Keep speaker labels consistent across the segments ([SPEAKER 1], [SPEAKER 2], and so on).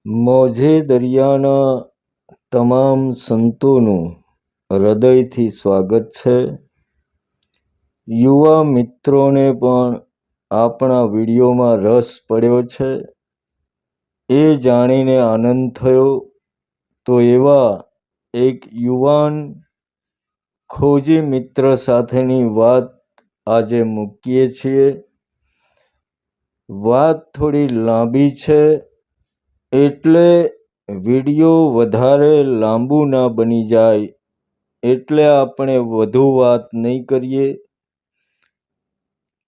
[SPEAKER 1] મોજે દરિયાના તમામ સંતોનું હૃદયથી સ્વાગત છે. યુવા મિત્રોને પણ આપણા વિડીયોમાં રસ પડ્યો છે એ જાણીને આનંદ થયો. તો એવા એક યુવાન ખોજી મિત્ર સાથેની વાત આજે મૂકીએ છીએ. વાત થોડી લાંબી છે એટલે વિડીયો વધારે લાંબુ ના બની જાય એટલે આપણે વધુ વાત નહીં કરીએ.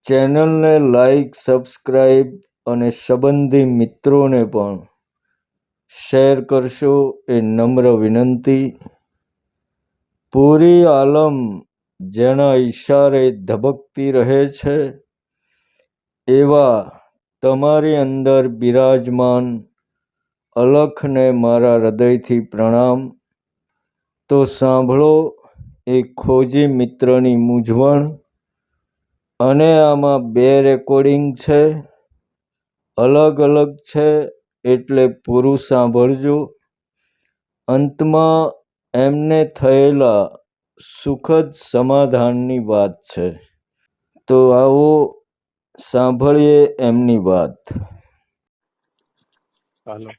[SPEAKER 1] ચેનલને લાઈક, સબસ્ક્રાઈબ અને સંબંધી મિત્રોને પણ શેર કરશો એ નમ્ર વિનંતી. પૂરી આલમ જેના ઈશારે ધબકતી રહે છે એવા તમારી અંદર બિરાજમાન અલખને મારા હૃદયથી પ્રણામ. તો સાંભળો એ ખોજી મિત્રની મૂંઝવણ. અને આમાં 2 રેકોર્ડિંગ છે, અલગ અલગ છે એટલે પૂરું સાંભળજો. અંતમાં એમને થયેલા સુખદ સમાધાનની વાત છે. તો આવો સાંભળીએ એમની વાત.
[SPEAKER 2] હાલો.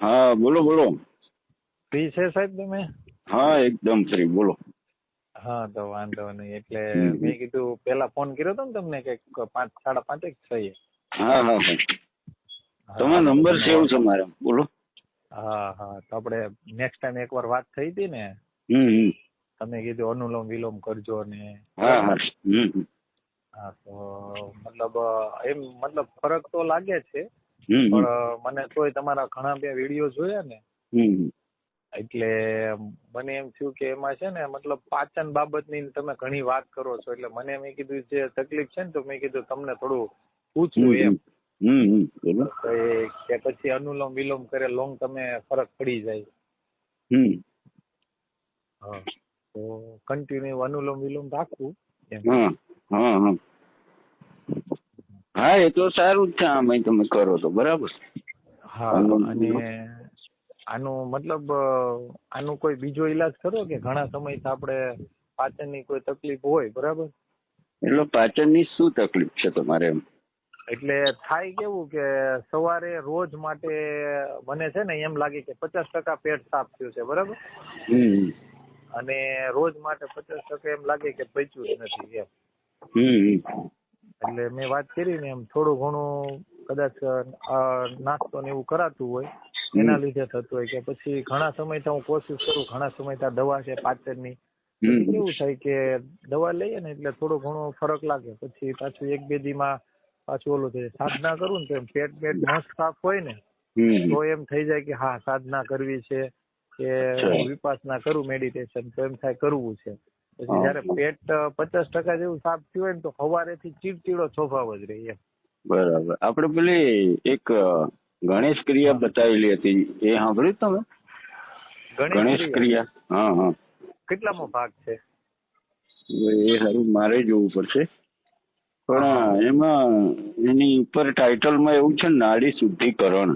[SPEAKER 3] હા, બોલો બોલો.
[SPEAKER 2] ફ્રી છે સાહેબ તમે?
[SPEAKER 3] હા, એકદમ ફ્રી, બોલો.
[SPEAKER 2] હા, તો વાંધો નહીં. એટલે મેં કીધું પેલા ફોન કર્યો હતો ને તમને કે 5, 5:30 થઈએ.
[SPEAKER 3] હા હા હા, તમારો નંબર સેવ છે મારે, બોલો.
[SPEAKER 2] હા હા, તો આપણે નેક્સ્ટ ટાઈમ એકવાર વાત થઈ હતી ને, તમે કીધું અનુલોમ વિલોમ કરજો ને.
[SPEAKER 3] હા હા.
[SPEAKER 2] હા, તો મતલબ એમ મતલબ ફરક તો લાગે છે, પણ મને તોય તમારા ઘણા બે વિડીયો જોયા ને, એટલે મને એમ થયું કે એમાં છે ને મતલબ પાચન બાબતની તમે ઘણી વાત કરો છો, એટલે મને મેં કીધું જે તકલીફ છે ને, તો મેં કીધું તમને થોડું પૂછવું એમ કે પછી અનુલોમ વિલોમ કરે લોંગ તમે ફરક પડી જાય. હા, તો કન્ટિન્યુ અનુલોમ વિલોમ રાખવું એમ.
[SPEAKER 3] હા, એ તો સારું જ છે. આમાં તમે કરો તો બરાબર.
[SPEAKER 2] હા, અને આનું મતલબ આનું કોઈ બીજો ઈલાજ ખરો કે ઘણા સમયથી આપણે પાચનની કોઈ તકલીફ હોય, બરાબર?
[SPEAKER 3] એટલે પાચનની શું તકલીફ છે તમારે એમ?
[SPEAKER 2] એટલે થાય કેવું કે સવારે રોજ માટે મને છે ને એમ લાગે કે 50% પેટ સાફ થયું છે, બરાબર? અને રોજ માટે 50% એમ લાગે કે પચ્યું જ નથી એમ. એટલે મેં વાત કરી ને એમ થોડું ઘણું કદાચ નાસ્તો ને એવું કરાતું હોય એના લીધે થતું હોય, કે પછી ઘણા સમયથી હું કોશિશ કરું, ઘણા સમયથી દવા છે પાચનની, પછી કેવું થાય કે દવા લઈએ ને એટલે થોડો ઘણો ફરક લાગે, પછી પાછું 1-2 દીમાં પાછું ઓલું થાય. સાધના કરું ને તો એમ પેટ મસ્ત સાફ હોય ને તો એમ થઈ જાય કે હા સાધના કરવી છે, કે હું વિપાસના કરું મેડિટેશન, તો એમ થાય કરવું છે. પછી જયારે પેટ 50% જેવું સાફ થયું હોય ને તો સવારેથી ચીડચીડો સ્વભાવ જ રહે એમ.
[SPEAKER 3] બરાબર. આપણે પેલી એક ગણેશ ક્રિયા બતાવેલી હતી, એ સાંભળ્યું તમે? ગણેશ ક્રિયા. હા હા.
[SPEAKER 2] કેટલામો ભાગ છે
[SPEAKER 3] એ સારું મારે જોવું પડશે, પણ એમાં એની ઉપર ટાઇટલમાં એવું છે નાડી શુદ્ધિકરણ.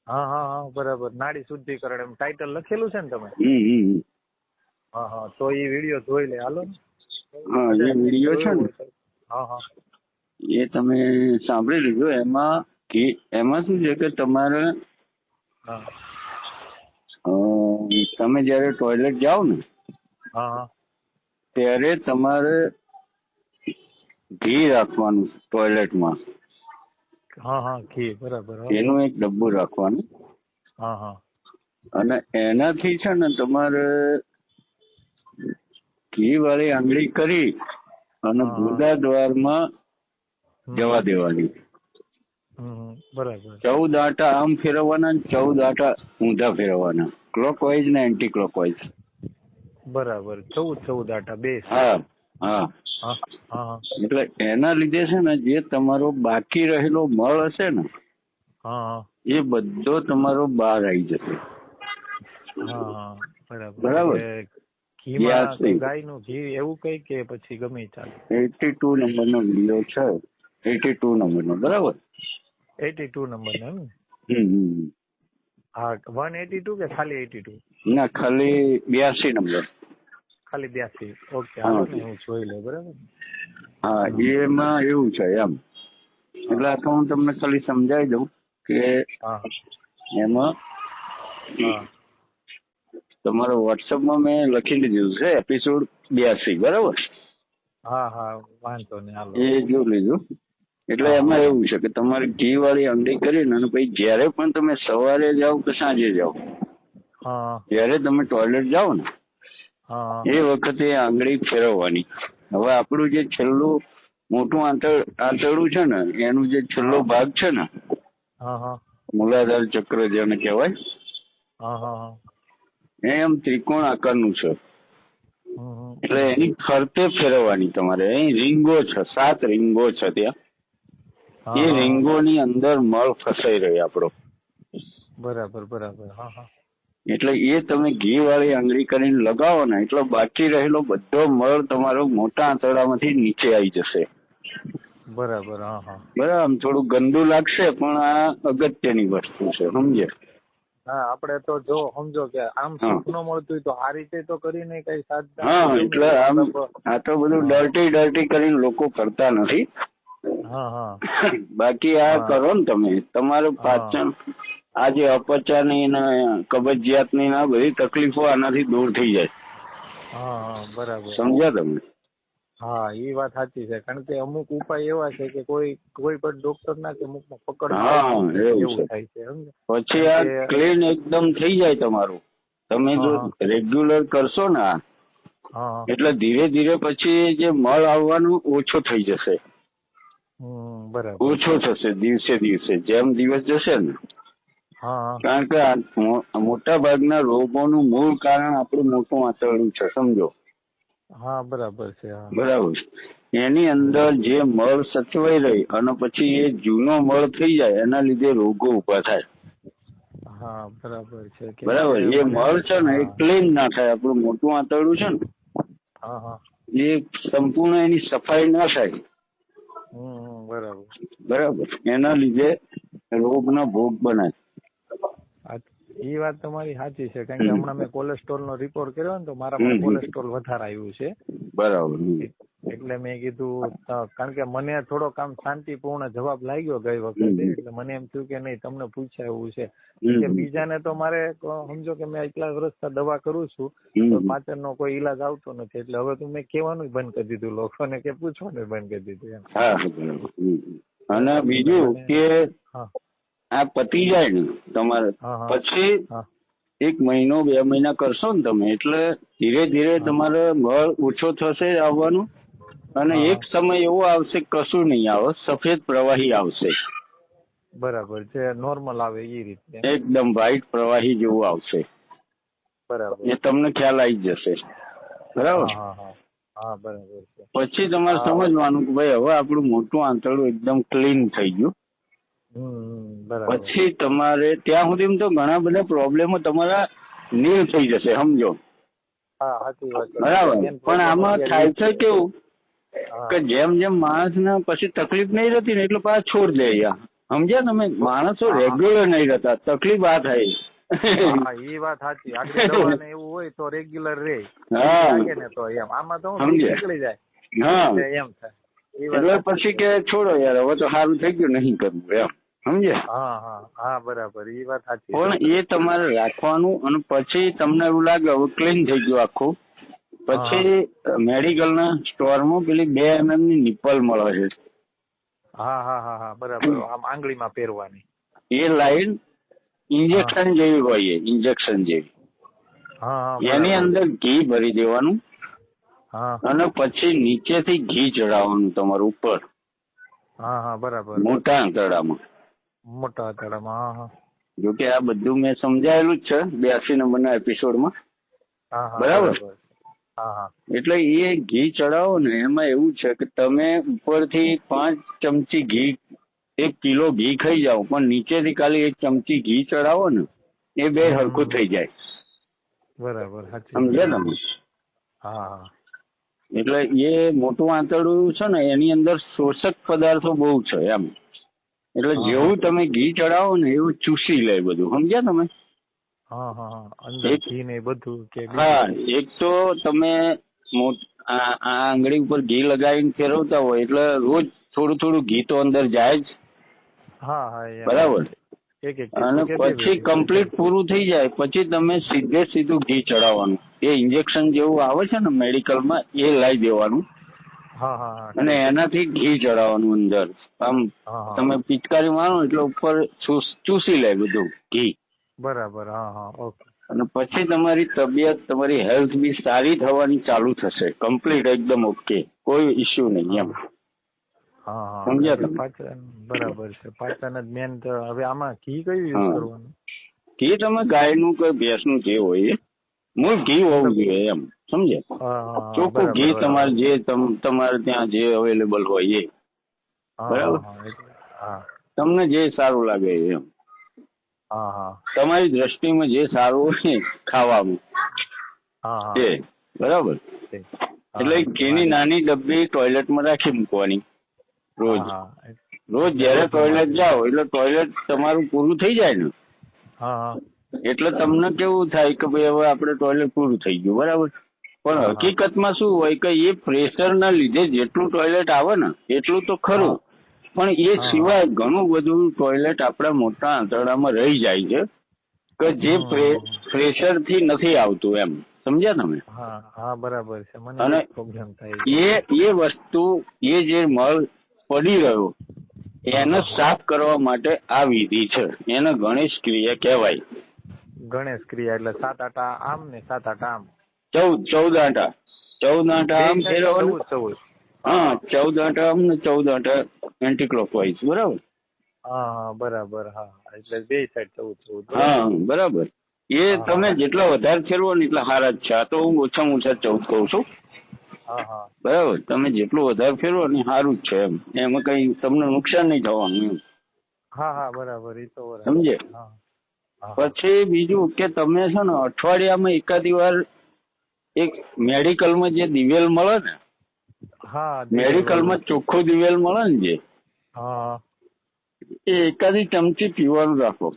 [SPEAKER 2] હા હા હા, બરાબર. નાડી શુદ્ધિકરણ એમ ટાઇટલ લખેલું છે ને તમે? હા હા, તો એ વિડીયો જોઈ લે, હાલો ને.
[SPEAKER 3] હા, એ વિડીયો છે ને,
[SPEAKER 2] હા હા,
[SPEAKER 3] એ તમે સાંભળી લીધો. એમાં શું છે કે તમારે તમે જયારે ટોયલેટ જાઓ ને ત્યારે તમારે ઘી રાખવાનું ટોયલેટમાં.
[SPEAKER 2] હા હા, ઘી, બરાબર.
[SPEAKER 3] એનું એક ડબ્બું રાખવાનું.
[SPEAKER 2] હા હા,
[SPEAKER 3] અને એનાથી છે ને તમારે ઘી વાળી આંગળી કરી અને ગુદા દ્વારમાં જવા દેવાની.
[SPEAKER 2] બરાબર.
[SPEAKER 3] 14 આંટા આમ ફેરવવાના, 14 આંટા ઊંધા ફેરવવાના, ક્લોકવાઇઝ ને એન્ટી ક્લોકવાઇઝ.
[SPEAKER 2] બરાબર. 14 આંટા બે.
[SPEAKER 3] હા હા. એટલે એના લીધે છે ને જે તમારો બાકી રહેલો મળ હશે ને એ બધો તમારો બહાર આવી જશે.
[SPEAKER 2] બરાબર. ઘીમાં ગાયનું ઘી એવું કઈ કે પછી ગમે ચાલે?
[SPEAKER 3] 82 નંબરનો વિડીયો છે. 82 નંબરનો, બરાબર?
[SPEAKER 2] 82 નંબરનો એમ ને? હા 182 કે ખાલી 82?
[SPEAKER 3] ના, ખાલી 82 નંબર.
[SPEAKER 2] ખાલી 82. ઓકે, હાલો ને હું જોઈ લઉં. બરાબર.
[SPEAKER 3] હા, એમાં એવું છે એમ. એટલે આ તો હું તમને ખાલી સમજાવી દઉં કે એમાં તમારો વોટ્સઅપમાં મેં લખી લીધું છે એપિસોડ 82. બરાબર?
[SPEAKER 2] હા હા, વાંધો નહીં, હાલો.
[SPEAKER 3] એ જોઈ લીધું. એટલે એમાં એવું છે કે તમારે ઘી વાળી આંગળી કરીને અને પછી જયારે પણ તમે સવારે જાઓ કે સાંજે જાઓ, જયારે તમે ટોયલેટ જાઓ ને એ વખતે આંગળી ફેરવવાની. હવે આપણું જે છેલ્લું મોટું આંતરડું છે ને એનું જે છેલ્લો ભાગ છે ને, મૂલાધાર ચક્ર જેને કહેવાય, એ એમ ત્રિકોણ આકારનું છે. એટલે એની ફરતે ફેરવવાની તમારે. અહીં રીંગો છે, 7 રીંગો છે ત્યાં. એ રીંગોની અંદર મળ ફસાઈ રહી આપણો.
[SPEAKER 2] બરાબર બરાબર.
[SPEAKER 3] એટલે એ તમે ઘી વાળી આંગળી કરીને લગાવો ને એટલે બાકી રહેલો બધો મળ તમારો મોટા આંતરડામાંથી નીચે આવી જશે.
[SPEAKER 2] બરાબર.
[SPEAKER 3] બરાબર. આમ થોડું ગંદુ લાગશે પણ આ અગત્યની વસ્તુ છે, સમજે?
[SPEAKER 2] હા, આપણે તો જો સમજો કે આમ સુખ ન મળતું હોય તો આ રીતે તો કરીને કઈ સાધન.
[SPEAKER 3] હા, એટલે આમ આ તો બધું ડર્ટી કરીને લોકો કરતા નથી. બાકી આ કરો ને તમે, તમારું પાચન, આ જે અપચાની ને કબજિયાતની ના બધી તકલીફો આનાથી દૂર થઈ જાય.
[SPEAKER 2] બરાબર.
[SPEAKER 3] સમજ્યા તમે?
[SPEAKER 2] હા, એ વાત સાચી છે. કારણ કે અમુક ઉપાય એવા છે કે કોઈ પણ ડોક્ટર ના કે અમુક પકડ એવું થાય છે.
[SPEAKER 3] પછી આ ક્લીન એકદમ થઈ જાય તમારું. તમે જો રેગ્યુલર કરશો ને આ, એટલે ધીરે ધીરે પછી જે મળ આવવાનું ઓછો થઈ જશે. ઓછો થશે દિવસે દિવસે, જેમ દિવસ જશે ને. કારણ કે મોટા ભાગના રોગોનું મૂળ કારણ આપણું મોટું આંતરડું છે, સમજો?
[SPEAKER 2] હા, બરાબર છે.
[SPEAKER 3] બરાબર. એની અંદર જે મળ સચવાઈ રહી અને પછી એ જૂનો મળ થઈ જાય, એના લીધે રોગો ઉભા થાય.
[SPEAKER 2] હા, બરાબર છે.
[SPEAKER 3] બરાબર. એ મળ છે ને એ ક્લીન ના થાય. આપણું મોટું આંતરડું છે ને એ સંપૂર્ણ એની સફાઈ ના થાય.
[SPEAKER 2] બરાબર
[SPEAKER 3] બરાબર. એના લીધે રોગના ભોગ બનાય.
[SPEAKER 2] એ વાત તમારી સાચી છે. કારણ કે હમણાં મેં કોલેસ્ટ્રોલ નો રિપોર્ટ કર્યો ને તો મારામાં કોલેસ્ટ્રોલ વધારે આવ્યું છે.
[SPEAKER 3] બરાબર.
[SPEAKER 2] એટલે મેં કીધું, કારણ કે મને થોડોક આમ શાંતિપૂર્ણ જવાબ લાગ્યો ગઈ વખતે, એટલે મને એમ થયું કે નહીં, તમને પૂછાય એવું છે. કે બીજાને તો મારે સમજો કે મેં એટલા વર્ષથી દવા કરું છું તો પાચનનો કોઈ ઈલાજ આવતો નથી. એટલે હવે તો મેં કહેવાનું બંધ કરી દીધું લોકોને, કે પૂછવાનું બંધ કરી દીધું.
[SPEAKER 3] અને બીજું કે આ પતી જાય ને તમારે પછી 1 મહિનો 2 મહિના કરશો ને તમે, એટલે ધીરે ધીરે તમારે બળ ઓછો થશે આવવાનું. અને એક સમય એવો આવશે કશું નહીં આવે, સફેદ પ્રવાહી આવશે.
[SPEAKER 2] બરાબર છે. નોર્મલ આવે એ રીતે
[SPEAKER 3] એકદમ વ્હાઈટ પ્રવાહી જેવું આવશે.
[SPEAKER 2] બરાબર.
[SPEAKER 3] એ તમને ખ્યાલ આવી જશે. બરાબર.
[SPEAKER 2] હા, બરાબર છે.
[SPEAKER 3] પછી તમારે સમજવાનું કે ભાઈ હવે આપણું મોટું આંતરડું એકદમ ક્લીન થઈ ગયું. પછી તમારે ત્યાં સુધી તો ઘણા બધા પ્રોબ્લેમો તમારા નીલ થઈ જશે, સમજો? બરાબર. પણ આમાં થાય છે કેવું કે જેમ જેમ માણસ ને પછી તકલીફ નહીં રહેતી ને એટલે પાછા છોડ દે. સમજ્યા તમે? માણસો રેગ્યુલર નહીં રહેતા, તકલીફ આ થાય.
[SPEAKER 2] એ વાત સાચી. આટલી દવા ને એવું હોય તો રેગ્યુલર રે. લાગે ને તો એમ આમાં તો નીકળી જાય. એમ થાય.
[SPEAKER 3] એટલે પછી કે છોડો યાર, હવે તો સારું થઈ ગયું, નહીં કરવું એમ. સમજે?
[SPEAKER 2] હા, બરાબર. એ વાત સાચી.
[SPEAKER 3] પણ એ તમારે રાખવાનું. અને પછી તમને એવું લાગે હવે ક્લીન થઈ ગયું આખું, પછી મેડિકલ ના સ્ટોરમાં પેલી 2 mm ની નિપલ મળે છે.
[SPEAKER 2] હા, બરાબર. આમ આંગળીમાં પહેરવાની.
[SPEAKER 3] એ લાઈન ઇન્જેક્શન જેવી હોય, ઇન્જેક્શન જેવી. એની અંદર ઘી ભરી દેવાનું અને પછી નીચેથી ઘી ચડાવવાનું તમારું ઉપર.
[SPEAKER 2] બરાબર.
[SPEAKER 3] મોટા આંતરડામાં. જોકે આ બધું મેં સમજાયેલું જ છે 82 નંબરના એપિસોડમાં. બરાબર. એટલે એ ઘી ચડાવો ને એમાં એવું છે કે તમે ઉપરથી 5 ચમચી ઘી, 1 કિલો ઘી ખાઈ જાઓ, પણ નીચેથી ખાલી 1 ચમચી ઘી ચડાવો ને એ 2 હરખું થઈ જાય.
[SPEAKER 2] બરાબર.
[SPEAKER 3] સમજ્યા તમે? એટલે એ મોટું આંતરડું છે ને એની અંદર શોષક પદાર્થો બહુ છે એમ. એટલે જેવું તમે ઘી ચડાવો ને એવું ચૂસી લે બધું, સમજ્યા તમે?
[SPEAKER 2] અંદર ઘી ને બધું કે?
[SPEAKER 3] હા, એક તો તમે આ આંગળી ઉપર ઘી લગાવીને ફેરવતા હોય એટલે રોજ થોડું થોડું ઘી તો અંદર જાય જ. બરાબર. અને પછી કમ્પ્લીટ પૂરું થઈ જાય પછી તમે સીધું ઘી ચડાવવાનું. એ ઇન્જેક્શન જેવું આવે છે ને મેડિકલમાં, એ લાવી દેવાનું અને એનાથી ઘી ચડાવવાનું અંદર. આમ તમે પિચકારી મારો એટલે ઉપર ચૂસી લે બધું ઘી.
[SPEAKER 2] બરાબર. ઓકે.
[SPEAKER 3] અને પછી તમારી તબિયત, તમારી હેલ્થ બી સારી થવાની ચાલુ થશે. કમ્પ્લીટ એકદમ ઓકે, કોઈ ઇસ્યુ નહીં એમ. સમજ્યા તમે?
[SPEAKER 2] બરાબર છે. પાચન જ મેન. હવે આમાં ઘી કયું યુઝ કરવાનું?
[SPEAKER 3] ઘી તમે ગાયનું કે ભેંસનું જે હોય એ મૂળ ઘી હોવું જોઈએ એમ, સમજે? ચોખ્ખું ઘી તમારે જે તમારે ત્યાં જે અવેલેબલ હોય એ. બરાબર. તમને જે સારું લાગે એમ, તમારી દ્રષ્ટિમાં જે સારું હોય ખાવાનું એ. બરાબર. એટલે ઘીની નાની ડબ્બી ટોયલેટમાં રાખી મૂકવાની રોજ. રોજ જયારે ટોયલેટ જાઓ એટલે ટોયલેટ તમારું પૂરું થઈ જાય ને એટલે તમને કેવું થાય કે ભાઈ હવે આપણે ટોયલેટ પૂરું થઈ ગયું. બરાબર. પણ હકીકતમાં શું હોય કે એ પ્રેશરના લીધે જેટલું ટોયલેટ આવે ને એટલું તો ખરું, પણ એ સિવાય ઘણું બધું ટોયલેટ આપણા મોટા આંતરડામાં રહી જાય છે કે જે પ્રેશરથી નથી આવતું એમ. સમજ્યા તમે?
[SPEAKER 2] બરાબર છે.
[SPEAKER 3] અને એ વસ્તુ, એ જે મળ પડી રહ્યો એને સાફ કરવા માટે આ વિધિ છે. એને ગણેશ ક્રિયા કહેવાય.
[SPEAKER 2] ગણેશ ક્રિયા એટલે 7 આંટા આમ ને 7 આંટા આમ.
[SPEAKER 3] 14 આંટા. 14 આંટા આમ ફેરવવાનું. 14 આંટા આમ ને 14 આંટા એન્ટી ક્લોકવાઇઝ. બરાબર.
[SPEAKER 2] બરાબર. એટલે બે સાઈડ 14.
[SPEAKER 3] બરાબર. એ તમે જેટલા વધારે ફેરવો ને એટલા સારા જ છે. આ તો હું ઓછામાં ઓછા 14 કહું છું. બરાબર. તમે જેટલું વધારે ફેરવો ને સારું જ છે એમ. એમાં કઈ તમને નુકસાન નહીં થવાનું એમ.
[SPEAKER 2] બરાબર. એ તો
[SPEAKER 3] સમજે? પછી બીજું કે તમે છે ને અઠવાડિયામાં એકાદી વાર એક મેડિકલમાં જે દિવેલ મળે ને, મેડિકલમાં ચોખ્ખું દિવેલ મળે ને જે, એ એકાદી ચમચી પીવાનું રાખો.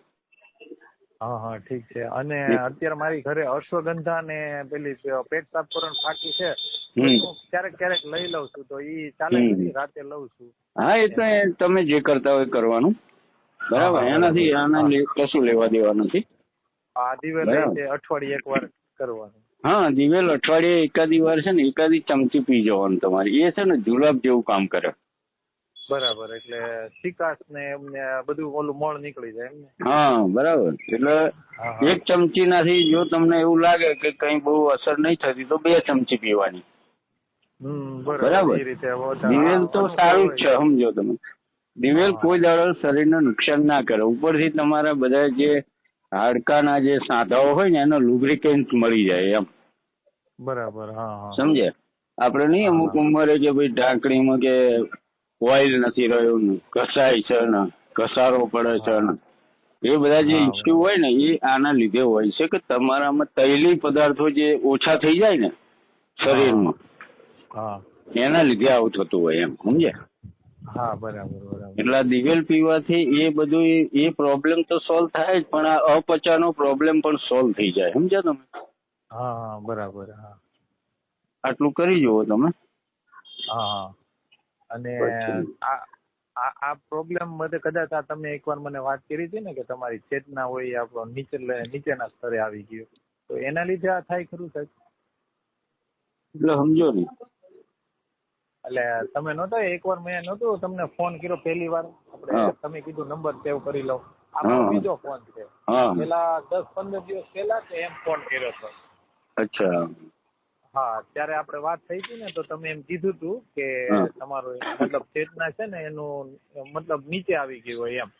[SPEAKER 2] ઠીક છે. અને અત્યારે મારી ઘરે અશ્વગંધા ને પેલી પેટ સાફ કરવાની ફાંકી છે, ક્યારેક ક્યારેક લઈ લઉં છું, તો ઈ ચાલે? રાતે લઉં છું.
[SPEAKER 3] એ તો તમે જે કરતા હોય કરવાનું. બરાબર. એનાથી આના કશું લેવા દેવા નથી.
[SPEAKER 2] દિવેલ અઠવાડિયે એક વાર કરવાનું.
[SPEAKER 3] દિવેલ અઠવાડિયે એકાદી વાર છે ને એકાદી ચમચી પી જવાનું તમારે. એ છે ને જુલાબ જેવું કામ કરે.
[SPEAKER 2] બરાબર. એટલે ચિકાસ ને એમને બધું ઓલું મળ નીકળી જાય એમ.
[SPEAKER 3] બરાબર. એટલે એક ચમચી નાથી જો તમને એવું લાગે કે કઈ બહુ અસર નહીં થતી તો 2 ચમચી પીવાની. બરાબર. દિવેલ તો સારું જ છે, સમજો તમે. દિવેલ કોઈ દાડો શરીરને નુકસાન ના કરે. ઉપરથી તમારા બધા જે હાડકાના જે સાંધાઓ હોય ને એનો લુબ્રિકેન્ટ મળી જાય એમ.
[SPEAKER 2] બરાબર.
[SPEAKER 3] સમજે? આપણે નહીં અમુક ઉંમરે કે ભાઈ ઢાંકણીમાં કે ઓઇલ નથી રહ્યું ને, ઘસાય છે ને, ઘસારો પડે છે ને, એ બધા જે ઇસ્યુ હોય ને એ આના લીધે હોય છે કે તમારામાં તૈલી પદાર્થો જે ઓછા થઈ જાય ને શરીરમાં, એના લીધે આવું થતું હોય એમ. સમજે?
[SPEAKER 2] બરાબર.
[SPEAKER 3] એટલે દિવેલ પીવાથી એ બધું એ પ્રોબ્લેમ તો સોલ્વ થાય જ, પણ આ અપચાનો પ્રોબ્લેમ પણ સોલ્વ થઈ જાય. સમજ્યા તમે?
[SPEAKER 2] બરાબર.
[SPEAKER 3] આટલું કરી જુઓ તમે.
[SPEAKER 2] અને આ પ્રોબ્લેમ બધે કદાચ તમે એકવાર મને વાત કરી હતી ને કે તમારી ચેતના હોય આપણો નીચેના સ્તરે આવી ગયો, તો એના લીધે આ થાય ખરું સાહેબ?
[SPEAKER 3] એટલે સમજો ને,
[SPEAKER 2] એટલે તમે નહોતો એકવાર મેં નહોતું તમને ફોન કર્યો પહેલી વાર, આપણે તમે કીધું નંબર સેવ કરી લો, આપણો બીજો ફોન છે. પેલા 10-15 દિવસ પહેલા એમ ફોન કર્યો હતો.
[SPEAKER 3] અચ્છા.
[SPEAKER 2] ત્યારે આપણે વાત થઈ હતી ને, તો તમે એમ કીધું હતું કે તમારું મતલબ ચેતના છે ને એનું મતલબ નીચે આવી ગયું હોય એમ.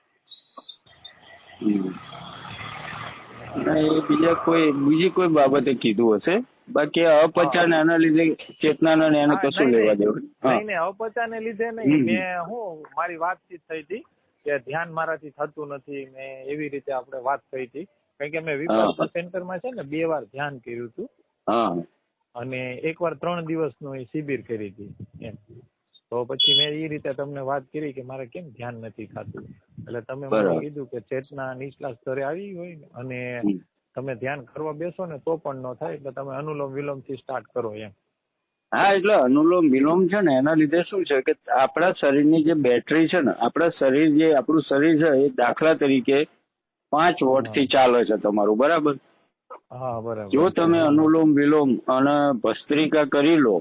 [SPEAKER 3] બીજી કોઈ બાબતે કીધું હશે, બાકી અપચાને એના લીધે ચેતના ને એને કશું લેવા દેવું
[SPEAKER 2] નહીં. અપચાને લીધે નહીં. મેં મારી વાતચીત થઈ હતી કે ધ્યાન મારાથી થતું નથી, મેં એવી રીતે આપણે વાત થઈ હતી. કારણ કે મેં વિપાસના સેન્ટરમાં છે ને 2 વાર ધ્યાન કર્યું હતું અને 1 વાર 3 દિવસનું શિબિર કરી હતી એમ. તો પછી મેં એ રીતે તમને વાત કરી કે મારે કેમ ધ્યાન નથી થતું, એટલે તમે મને કીધું કે ચેતના નીચલા સ્તરે આવી હોય ને અને તમે ધ્યાન કરવા બેસો ને તો પણ ન થાય, એટલે તમે અનુલોમ વિલોમ થી સ્ટાર્ટ કરો એમ.
[SPEAKER 3] હા, એટલે અનુલોમ વિલોમ છે ને એના લીધે શું છે કે આપણા શરીરની જે બેટરી છે ને, આપણું શરીર છે એ દાખલા તરીકે 5 વોટ થી ચાલે છે તમારું, બરાબર?
[SPEAKER 2] હા, બરાબર.
[SPEAKER 3] જો તમે અનુલોમ વિલોમ અને ભસ્ત્રિકા કરી લો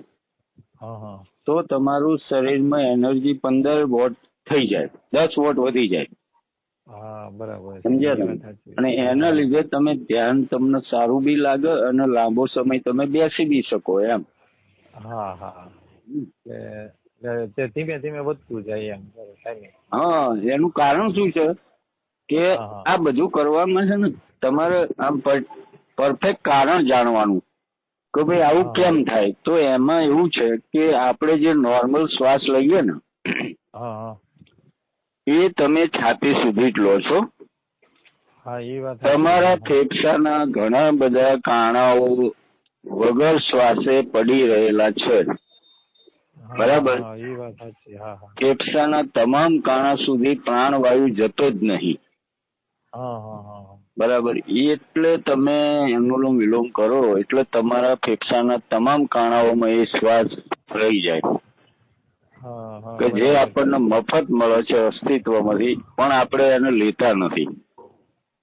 [SPEAKER 3] તો તમારું શરીરમાં એનર્જી 15 વોટ થઈ જાય, 10 વોટ વધી જાય.
[SPEAKER 2] હા, બરાબર.
[SPEAKER 3] સમજ્યા તમે? અને એના લીધે તમે ધ્યાન તમને સારું બી લાગે અને લાંબો સમય તમે બેસી બી શકો એમ.
[SPEAKER 2] હા હા, ધીમે ધીમે વધતું જાય એમ.
[SPEAKER 3] હા, એનું કારણ શું છે કે આ બધું કરવામાં છે ને તમારે આમ પરફેક્ટ કારણ જાણવાનું કે ભાઈ આવું કેમ થાય. તો એમાં એવું છે કે આપણે જે નોર્મલ શ્વાસ લઈએ ને એ તમે છાતી સુધી જ લો છો. તમારા ફેફસાના ઘણા બધા કાણાઓ વગર શ્વાસે પડી રહેલા છે, બરાબર? ફેફસાના તમામ કાણા સુધી પ્રાણવાયુ જતો જ નહીં, બરાબર? એટલે તમે અનુલોમ વિલોમ કરો એટલે તમારા ફેફસાના તમામ કાણાઓમાં એ શ્વાસ રહી જાય કે જે આપણને મફત મળે છે અસ્તિત્વમાંથી, પણ આપણે એને લેતા નથી,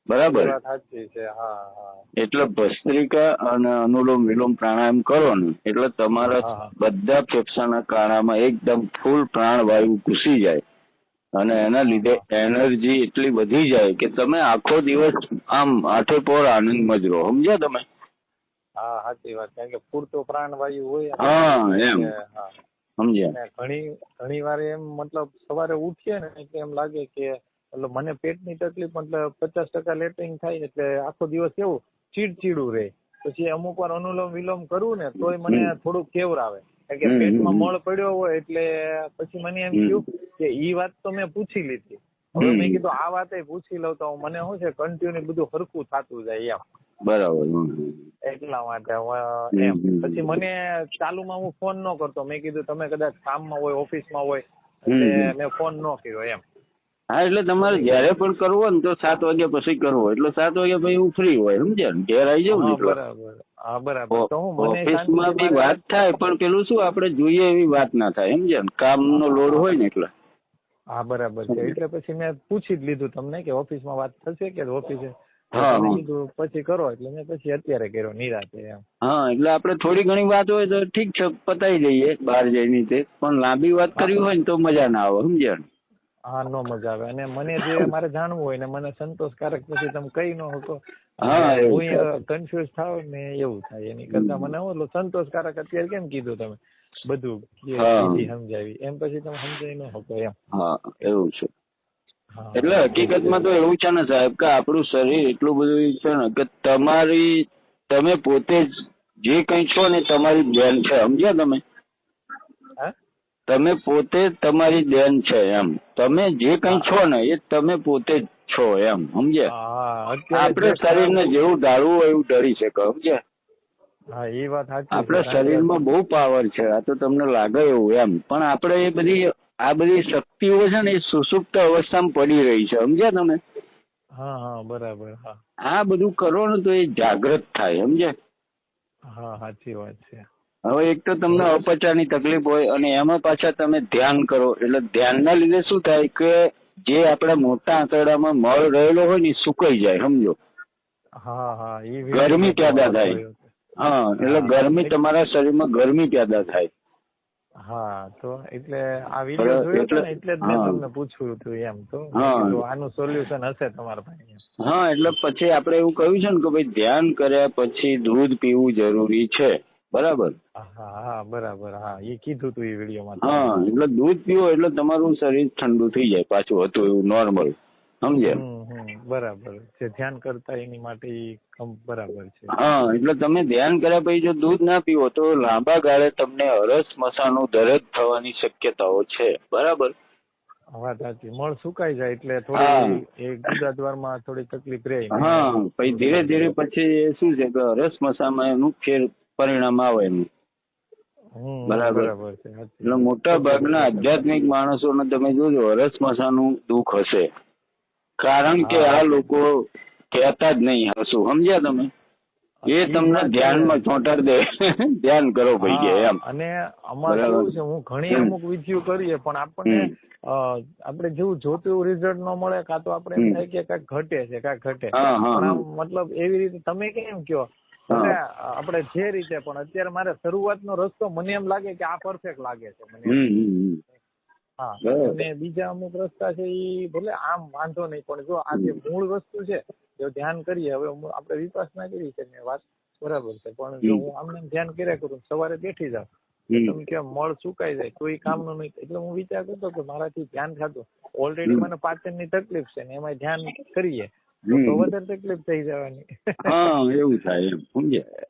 [SPEAKER 3] બરાબર? એટલે ભસ્ત્રિકા અને અનુલોમ વિલોમ પ્રાણાયામ કરો ને એટલે તમારા બધા ફેફસાના કાણામાં એકદમ ફૂલ પ્રાણવાયુ ઘૂસી જાય અને એના લીધે એનર્જી એટલી વધી જાય કે તમે આખો દિવસ આમ આઠે પોર આનંદમાં જ રહો. સમજ્યા તમે?
[SPEAKER 2] હા, સાચી વાત. કારણ કે પૂરતો પ્રાણવાયુ હોય.
[SPEAKER 3] હા, એમ સમજ્યા.
[SPEAKER 2] ઘણી વાર એમ મતલબ સવારે ઉઠીએ ને એટલે એમ લાગે કે મતલબ મને પેટની તકલીફ મતલબ 50% લેટરિંગ થાય એટલે આખો દિવસ કેવું ચીડચીડું રહે. પછી અમુક વાર અનુલોમ વિલોમ કરવું ને તોય મને થોડુંક કેવરાવે કે પેટમાં મળ પડ્યો હોય એટલે પછી મને એમ થયું કે ઈ વાત તો મેં પૂછી લીધી, હવે મેં કીધું આ વાત પૂછી લઉં તો મને શું છે કન્ટિન્યુ બધું હરખું થતું જાય એમ.
[SPEAKER 3] બરાબર.
[SPEAKER 2] એટલા માટે એમ પછી મને ચાલુમાં હું ફોન ન કરતો, મેં કીધું તમે કદાચ કામમાં હોય ઓફિસમાં હોય એટલે મેં ફોન ન કર્યો એમ.
[SPEAKER 3] હા, એટલે તમારે જયારે પણ કરવો હોય ને તો 7 વાગ્યા પછી કરવો, એટલે 7 વાગ્યા પછી હું ફ્રી હોય, સમજ્યા ને? ઘેર આવી જાઉં ને.
[SPEAKER 2] બરાબર. હા, બરાબર. તો હું મને
[SPEAKER 3] ઓફિસમાં બી વાત થાય પણ પેલું શું આપણે જોઈએ એવી વાત ના થાય, સમજ્યા ને? કામનો લોડ હોય ને એટલે.
[SPEAKER 2] હા, બરાબર છે. એટલે પછી મેં પૂછી જ લીધું તમને કે ઓફિસમાં વાત થશે કે ઓફિસે કીધું પછી કરો, એટલે મેં પછી અત્યારે કર્યો નિરાતે એમ.
[SPEAKER 3] હા, એટલે આપણે થોડી ઘણી વાત હોય તો ઠીક છે પતાવી દઈએ બહાર જઈને તે, પણ લાંબી વાત કરવી હોય ને તો મજા ના આવે, સમજ્યા ને?
[SPEAKER 2] હા, નો મજા આવે. અને મને જે મારે જાણવું હોય ને મને સંતોષકારક પછી તમે કહી ન શકો, હું કન્ફ્યુઝ થાવ ને એવું થાય. એની કરતા મને સંતોષકારક અત્યારે કેમ કીધું તમે બધું સમજાવી એમ પછી તમે સમજાવી ન શકો એમ.
[SPEAKER 3] હા, એવું છે. એટલે હકીકતમાં તો એવું છે ને સાહેબ કે આપણું શરીર એટલું બધું છે ને કે તમે પોતે જે કઈ છો ને તમારી દેન છે, સમજ્યા તમે? તમે પોતે તમારી દેન છે એમ. તમે જે કઈ છો ને એ તમે પોતે જ છો એમ, સમજ્યા? આપણે શરીરને જેવું ઢાળવું હોય એવું ઢળી શકે, સમજ્યા?
[SPEAKER 2] હા, એ વાત સાચી.
[SPEAKER 3] આપણા શરીરમાં બહુ પાવર છે, આ તો તમને લાગે એવું એમ, પણ આપણે આ બધી શક્તિઓ છે ને એ સુષુપ્ત અવસ્થામાં પડી રહી છે, સમજ્યા તમે?
[SPEAKER 2] હા, બરાબર.
[SPEAKER 3] આ બધું કરો ને તો એ જાગૃત થાય, સમજ્યા?
[SPEAKER 2] હા, સાચી વાત છે.
[SPEAKER 3] હવે એક તો તમને અપચાની તકલીફ હોય અને એમાં પાછા તમે ધ્યાન કરો એટલે ધ્યાનના લીધે શું થાય કે જે આપણા મોટા આંતરડામાં મળ રહેલો હોય ને એ સુકાઈ જાય, સમજો? ગરમી પેદા થાય. હા, એટલે ગરમી તમારા શરીરમાં ગરમી પેદા થાય.
[SPEAKER 2] હા, તો એટલે આ વિડિયો જોયો હતો ને એટલે જ મેં તમને પૂછ્યું હતું એમ. તો આનું સોલ્યુશન હશે તમારા પાસે.
[SPEAKER 3] હા, એટલે પછી આપણે એવું કહ્યું છે ને કે ભાઈ ધ્યાન કર્યા પછી દૂધ પીવું જરૂરી છે, બરાબર?
[SPEAKER 2] હા, બરાબર. હા, એ કીધું તું એ વિડીયોમાં.
[SPEAKER 3] હા, એટલે દૂધ પીવો એટલે તમારું શરીર ઠંડુ થઈ જાય પાછું હતું એવું નોર્મલ, સમજ્યા?
[SPEAKER 2] બરાબર છે. ધ્યાન કરતા એની માટે બરાબર છે.
[SPEAKER 3] હા, એટલે તમે ધ્યાન કર્યા પછી જો દૂધ ના પીવો તો લાંબા ગાળે તમને હરસ મસાનું દર્દ થવાની શક્યતાઓ છે, બરાબર?
[SPEAKER 2] વાત સાચી. મળ સુકાઈ જાય એટલે થોડી ગુદાદ્વારમાં થોડી તકલીફ રહે.
[SPEAKER 3] હા, પછી ધીરે ધીરે પછી શું છે કે હરસ મસામાં એનું પરિણામ આવે એનું. બરાબર. એટલે મોટા ભાગના આધ્યાત્મિક માણસોને તમે જોજો હરસ-મસાનું દુઃખ હશે, કારણ કે આ લોકો કહેતા જ નહીં હશું, સમજ્યા તમે? એ તમને ધ્યાનમાં ચોંટાડી દે, ધ્યાન કરો ભાઈ કે એમ.
[SPEAKER 2] અને અમારે કેવું છે, હું ઘણી અમુક વિધિઓ કરીએ પણ આપણને આપણે જેવું જોતું એવું રિઝલ્ટ ન મળે, કાં તો આપણે એમ થાય કે કાંઈક ઘટે છે, કાંઈક ઘટે. પણ આમ મતલબ એવી રીતે તમે કેમ કહો આપણે જે રીતે, પણ અત્યારે મારે શરૂઆતનો રસ્તો મને એમ લાગે કે આ પરફેક્ટ લાગે છે મને. હા, અને બીજા અમુક રસ્તા છે એ ભલે આમ વાંધો નહીં, પણ જો આ જે મૂળ વસ્તુ છે જો ધ્યાન કરીએ, હવે આપણે વિપાસના કરી છે ને વાત બરાબર છે, પણ જો હું આમને ધ્યાન કર્યા કરું, સવારે બેઠી જાઉં, તમે કેમ મળ સુકાઈ જાય કોઈ કામનું નહીં, એટલે હું વિચાર કરતો કે મારાથી ધ્યાન થતું. ઓલરેડી મને પાચનની તકલીફ છે ને એમાં ધ્યાન કરીએ તો વધારે તકલીફ થઈ જવાની.
[SPEAKER 3] એવું થાય એમ, સમજ્યા?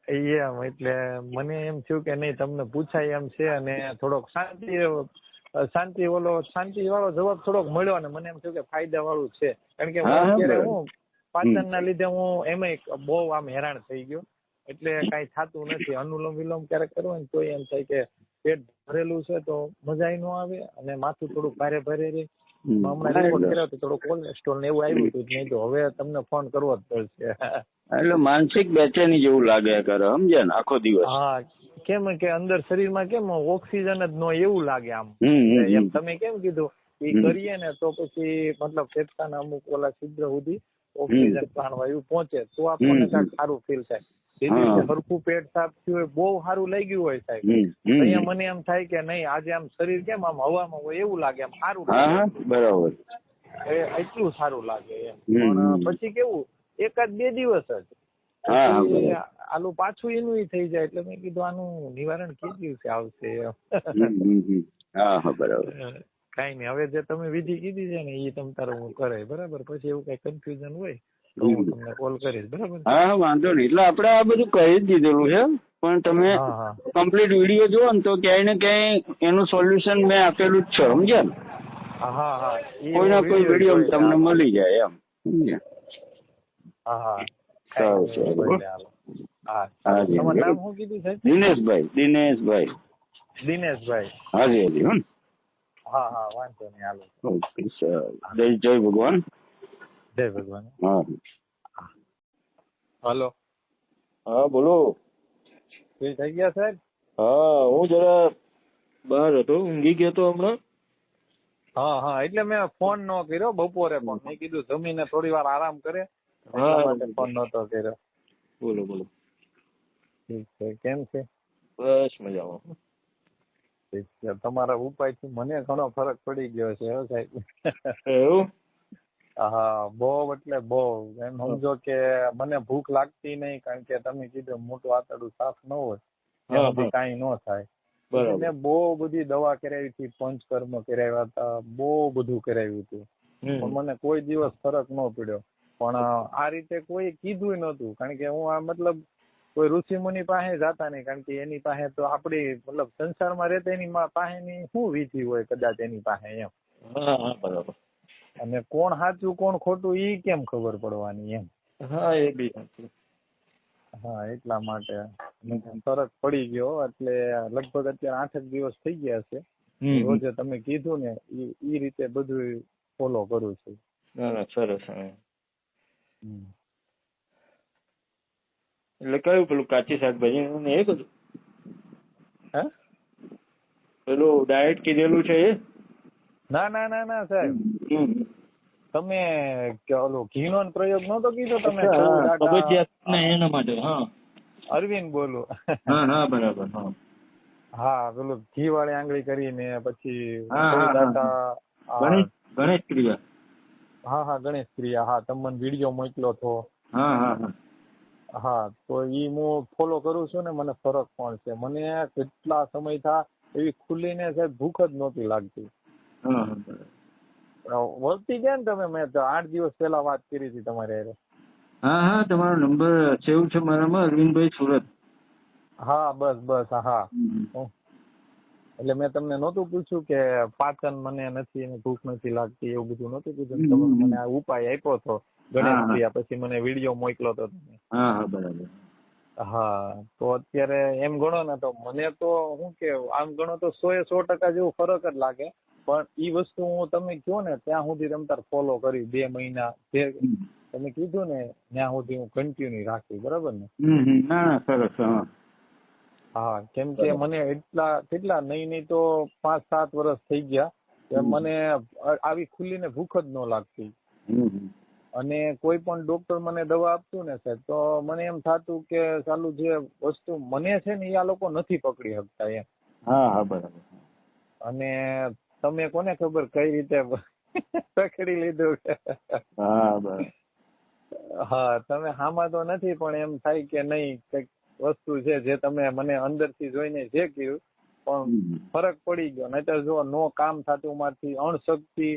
[SPEAKER 2] એમ એટલે મને એમ થયું કે નહીં, તમને પૂછાય એમ છે, અને થોડોક શાંતિ વાળો જવાબ થોડોક મળ્યો, અને મને એમ થયું કે ફાયદા વાળું છે, કારણ કે અત્યારે હું પાચન ના લીધે હું એમાંય બહુ આમ હેરાન થઈ ગયો, એટલે કઈ થતું નથી. અનુલોમ વિલોમ ક્યારેક કરવું ને તો એમ થાય કે પેટ ભરેલું છે તો મજા ન આવે, અને માથું થોડું ભારે ભારે રહે. હમણાં રિપોર્ટ કર્યો તો થોડું કોલેસ્ટ્રોલ ને એવું આવ્યું હતું, નહીં તો હવે તમને ફોન કરવો જ પડશે.
[SPEAKER 3] એટલે માનસિક બેચેની જેવું લાગે કરે, સમજ્યા ને, આખો દિવસ.
[SPEAKER 2] હા, કેમ કે અંદર શરીરમાં કેમ ઓક્સિજન જ ન એવું લાગે આમ. એમ તમે કેમ કીધું એ કરીએ ને તો પછી મતલબ ફેફસાના અમુક ઓલા છિદ્ર સુધી ઓક્સિજન પ્રાણવાયુ પહોંચે તો આપણને કાંઈક સારું ફીલ થાય. સરખું પેટ સાફ થયું હોય, બહુ સારું લાગ્યું હોય સાહેબ, અહીંયા મને એમ થાય કે નહીં આજે આમ શરીર કેમ આમ હવામાં હોય એવું લાગે, આમ સારું લાગે.
[SPEAKER 3] બરાબર,
[SPEAKER 2] એટલું સારું લાગે એમ. પણ પછી કેવું એકાદ બે દિવસ જ આલું પાછું એનું થઈ જાય, એટલે મેં કીધું આનું નિવારણ કે દિવસે આવશે.
[SPEAKER 3] બરાબર,
[SPEAKER 2] કઈ નઈ, હવે જે તમે વિધિ કીધી છે ને એ તમ તારે હું કરે, બરાબર? પછી એવું કઈ કન્ફ્યુઝન હોય તો હું તમને કોલ કરીશ, બરાબર?
[SPEAKER 3] હા, વાંધો નહીં. એટલે આપણે આ બધું કહી જ દીધેલું છે, પણ તમે કમ્પ્લીટ વિડીયો જુઓ ને તો ક્યાંય ને ક્યાંય એનું સોલ્યુશન મેં આપેલું જ છે, સમજ્યા ને?
[SPEAKER 2] હા,
[SPEAKER 3] કોઈ ના કોઈ વિડીયો તમને મળી જાય એમ, સમજ્યા?
[SPEAKER 2] હા,
[SPEAKER 3] દિનેશભાઈ. હાજી.
[SPEAKER 2] હા, વાંધો નહીં, હાલો.
[SPEAKER 3] ઓકે સર, જય ભગવાન.
[SPEAKER 2] જય ભગવાન.
[SPEAKER 3] હા,
[SPEAKER 2] હલો.
[SPEAKER 3] હા, બોલો.
[SPEAKER 2] ફ્રી થઈ ગયા સાહેબ?
[SPEAKER 3] હા, હું જરા બહાર હતો, ઊંઘી ગયો તો હમણાં.
[SPEAKER 2] હા, એટલે મેં ફોન ન કર્યો બપોરે, પણ મેં કીધું જમીને થોડી વાર આરામ કરે, ફોન નતો કર્યો.
[SPEAKER 3] બોલો.
[SPEAKER 2] ઠીક છે, કેમ છે?
[SPEAKER 3] બસ મજામાં.
[SPEAKER 2] ઠીક છે, તમારા ઉપાય થી મને ઘણો ફરક પડી ગયો છે સાહેબ.
[SPEAKER 3] એવું?
[SPEAKER 2] હા, બહુ એટલે બહુ. એમ સમજો કે મને ભૂખ લાગતી નહીં, કારણ કે તમે કીધું મોટું આંતરડું સાફ ન હોય એનાથી કાંઈ ન થાય. મેં બહુ બધી દવા કરાવી હતી, પંચકર્મ કરાવ્યા હતા, બહુ બધું કરાવ્યું હતું, પણ મને કોઈ દિવસ ફરક ન પડ્યો. પણ આ રીતે કોઈ કીધું નતું, કારણ કે હું આ મતલબ કોઈ ઋષિ મુનિ પાસે જતા નહીં, કારણ કે એની પાસે તો આપડી મતલબ સંસારમાં રહેતા એની પાસેની શું વિધિ હોય કદાચ એની પાસે એમ.
[SPEAKER 3] બરાબર.
[SPEAKER 2] અને કોણ સાચું કોણ ખોટું ઈ કેમ ખબર પડવાની એમ.
[SPEAKER 3] હા, એ બી સાચું.
[SPEAKER 2] હા, એટલા માટે ફરક પડી ગયો. એટલે લગભગ અત્યારે 8 દિવસ થઈ ગયા છે. રોજે તમે કીધું ને ઈ રીતે બધું ફોલો કરું છું.
[SPEAKER 3] સરસ. એટલે કયું પેલું કાચી શાકભાજી એ બધું?
[SPEAKER 2] હે?
[SPEAKER 3] પેલું ડાયટ કીધેલું છે એ?
[SPEAKER 2] ના સાહેબ, તમે ઓલો ઘીનો પ્રયોગ નતો કીધો તમે?
[SPEAKER 3] એના માટે. હા,
[SPEAKER 2] અરવિંદ બોલું.
[SPEAKER 3] હા, બરાબર.
[SPEAKER 2] હા, પેલું ઘી વાળી આંગળી કરીને પછી
[SPEAKER 3] ગણેશ ક્રિયા.
[SPEAKER 2] હા, ગણેશ ક્રિયા. હા, તમને વિડીયો મોકલો હતો. હા, તો ઈ હું ફોલો કરું છું ને મને ફરક પણ છે. મને કેટલા સમય થા એવી ખુલ્લીને સાહેબ ભૂખ જ નહોતી લાગતી. વળતી ગયા ને તમે, મેં 8 દિવસ પહેલા વાત કરી હતી તમારે હારે.
[SPEAKER 3] હા, તમારો નંબર સેવ છે મારામાં, અરવિંદભાઈ સુરત.
[SPEAKER 2] હા, બસ. હા, એટલે મેં તમને નહોતું પૂછ્યું કે પાચન મને નથી અને ભૂખ નથી લાગતી, એવું બધું નહોતું પૂછ્યું. તમે મને આ ઉપાય આપ્યો હતો ગણેશ ક્રિયા, પછી મને વિડીયો મોકલો હતો તમે.
[SPEAKER 3] હા, બરાબર.
[SPEAKER 2] હા તો અત્યારે એમ ગણો ને તો મને તો શું કે આમ ગણો તો 100% જેવું ફરક જ લાગે, પણ ઈ વસ્તુ હું તમે કહો ને ત્યાં સુધી તમે તાર ફોલો કરી 2 મહિના જે તમે કીધું ને ત્યાં સુધી હું કન્ટિન્યુ રાખી, બરાબર ને?
[SPEAKER 3] ના સરસ.
[SPEAKER 2] હા કેમ કે મને કેટલા નહીં તો 5-7 વર્ષ થઈ ગયા કે મને આવી ખુલ્લીને ભૂખ જ ન લાગતી. અને કોઈ પણ ડોક્ટર મને દવા આપતું ને સાહેબ તો મને એમ થતું કે ચાલુ જે વસ્તુ મને છે ને એ આ લોકો નથી પકડી શકતા એમ.
[SPEAKER 3] હા બરાબર.
[SPEAKER 2] અને તમે કોને ખબર કઈ રીતે પકડી લીધું.
[SPEAKER 3] હા બરાબર.
[SPEAKER 2] હા તમે હામાં તો નથી પણ એમ થાય કે નહીં કઈક વસ્તુ છે જે તમે મને અંદરથી જોઈને જે કહ્યું પણ ફરક પડી ગયો. નહીતર જો નો કામ થતું મારથી, અણશક્તિ,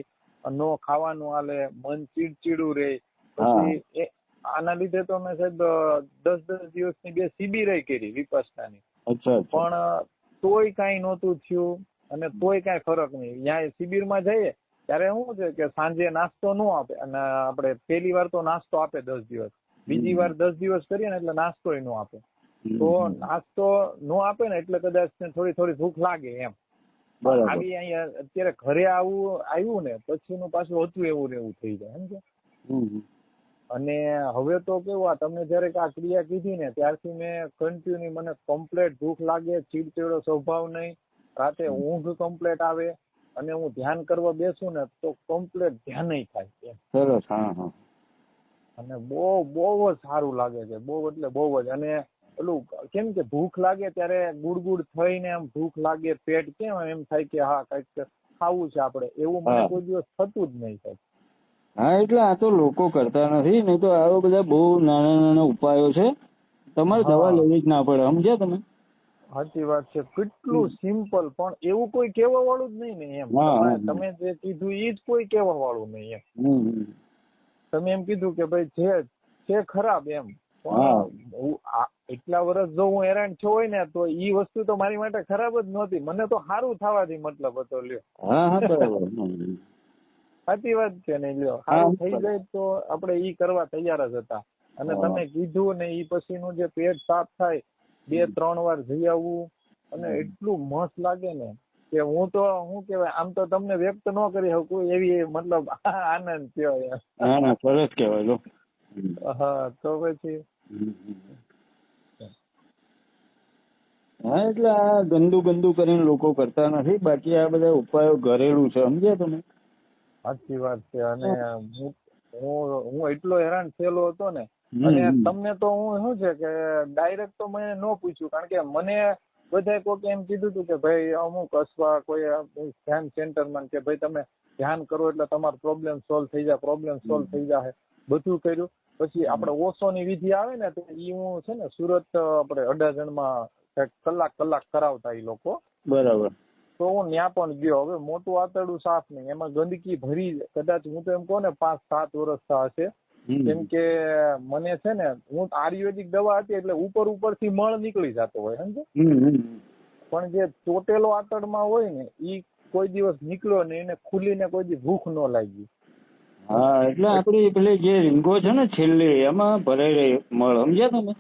[SPEAKER 2] નો ખાવાનું હાલે, મન ચીડચીડું રહે. પછી આના લીધે તો મેં સાહેબ 10-10 દિવસની 2 શિબિર કરી વિપස්සનાની. પણ તોય કાંઈ નહોતું થયું અને તોય કાંઈ ફરક નહીં. ત્યાં શિબિરમાં જઈએ ત્યારે શું છે કે સાંજે નાસ્તો ન આપે અને આપણે પહેલી વાર તો નાસ્તો આપે 10 દિવસ, બીજી વાર 10 દિવસ કરીએ ને એટલે નાસ્તોય ન આપે. તો નાસ્તો ન આપે ને એટલે કદાચ થોડી ભૂખ લાગે એમ. આવી અહીંયા અત્યારે ઘરે આવ્યું ને પછીનું પાછું હતું એવું થઈ જાય સમજે. અને હવે તો કેવું આ તમે જયારે આ ક્રિયા કીધી ને ત્યારથી મેં કન્ટિન્યુ મને કમ્પ્લેટ ભૂખ લાગે, ચીડચીડો સ્વભાવ નહીં, રાતે ઊંઘ કમ્પ્લેટ આવે અને હું ધ્યાન કરવા બેસું ને તો કમ્પ્લેટ ધ્યાન નહીં થાય.
[SPEAKER 3] સરસ. હા.
[SPEAKER 2] અને બહુ જ સારું લાગે છે, બહુ એટલે બહુ જ. અને પેલું કેમ કે ભૂખ લાગે ત્યારે ગુડ થઈને એમ ભૂખ લાગે, પેટ કેમ એમ થાય કે હા કઈક ખાવું છે આપણે, એવું મને કોઈ દિવસ થતું જ નહીં થાય.
[SPEAKER 3] હા એટલે આ તો લોકો કરતા નથી, નહીં તો આવા બધા બહુ નાના ઉપાયો છે, તમારે દવા લેવી જ ના પડે. સમજ્યા તમે?
[SPEAKER 2] સાચી વાત છે. કેટલું સિમ્પલ, પણ એવું કોઈ કહેવા વાળું જ નહીં ને એમ. તમે જે કીધું એ જ કોઈ કહેવા વાળું નહીં એમ. તમે એમ કીધું કે ભાઈ છે ખરાબ એમ, પણ એટલા વર્ષ જો હું હેરાન થયો હોય ને તો ઈ વસ્તુ તો મારી માટે ખરાબ જ નહોતી, મને તો સારું થવાથી મતલબ હતો. લ્યો સાચી વાત છે ને, લ્યો સારું થઈ જાય તો આપણે ઈ કરવા તૈયાર જ હતા. અને તમે કીધું ને ઈ પછીનું જે પેટ સાફ થાય 2-3 વાર જઈ આવવું અને એટલું મસ્ત લાગે ને કે હું તો શું કેવાય આમ તો તમને વ્યક્ત ન કરી શકું એવી મતલબ આનંદ થયો.
[SPEAKER 3] સરસ કહેવાય.
[SPEAKER 2] હા તો પછી
[SPEAKER 3] હા એટલે આ ગંદુ કરીને લોકો કરતા નથી, બાકી આ બધા ઉપાયો ઘરેલું છે. સમજ્યા તમે?
[SPEAKER 2] સાચી વાત છે. અને હું એટલો હેરાન થયેલો હતો ને, અને તમને તો હું શું છે કે ડાયરેક્ટ તો મેં ન પૂછ્યું, કારણ કે મને બધા કોઈક એમ કીધું હતું કે ભાઈ અમુક અથવા કોઈ ધ્યાન સેન્ટરમાં કે ભાઈ તમે ધ્યાન કરો એટલે તમારો પ્રોબ્લેમ સોલ્વ થઈ જાય, બધું કર્યું. પછી આપણે ઓશોની વિધિ આવે ને તો એ હું છે ને સુરત આપણે અડાજણમાં કલાક કરાવતા એ લોકો.
[SPEAKER 3] બરાબર.
[SPEAKER 2] તો હું ત્યાં પણ ગયો. હવે મોટું આંતરડું સાફ નહીં, એમાં ગંદકી ભરી, કદાચ હું તો એમ કહું ને 5-7 વર્ષ હશે. કેમ કે મને છે ને હું આયુર્વેદિક દવા હતી એટલે ઉપરથી મળ નીકળી જતો હોય સમજો, પણ જે ચોટેલો આંતરડમાં હોય ને ઈ કોઈ દિવસ નીકળ્યો નહીં, એને ખુલીને કોઈ દી ભૂખ ન લાગી.
[SPEAKER 3] હા એટલે આપડી પેલી જે રીંગો છે ને છેલ્લી એમાં ભરાઈ રહી મળ. સમજ્યા તમે?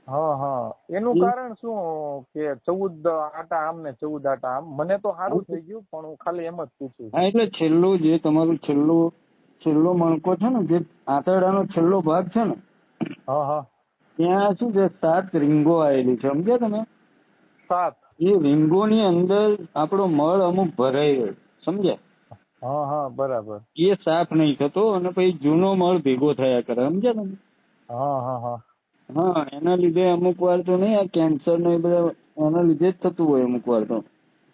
[SPEAKER 2] હા એનું કારણ શું કે 14 આટા આમ ને 14 આટા આમ? મને તો સારું થઈ ગયું પણ હું ખાલી એમ જ પૂછું.
[SPEAKER 3] હા એટલે છેલ્લું જે તમારું છેલ્લો મણકો છે ને, જે આંતરડાનો છેલ્લો ભાગ છે ને, ત્યાં શું છે 7 રીંગો આવેલી છે. સમજ્યા તમે?
[SPEAKER 2] 7?
[SPEAKER 3] એ રીંગોની અંદર આપણો મળ અમુક ભરાઈ રહ્યો. સમજ્યા?
[SPEAKER 2] હા બરાબર.
[SPEAKER 3] એ સાફ નહીં થતો અને પછી જૂનો મળ ભેગો થયા કરે. સમજ્યા તમે? હા એના લીધે અમુક વાર તો નહીં આ કેન્સર ને એ બધા એના લીધે જ થતું હોય અમુક વાર તો.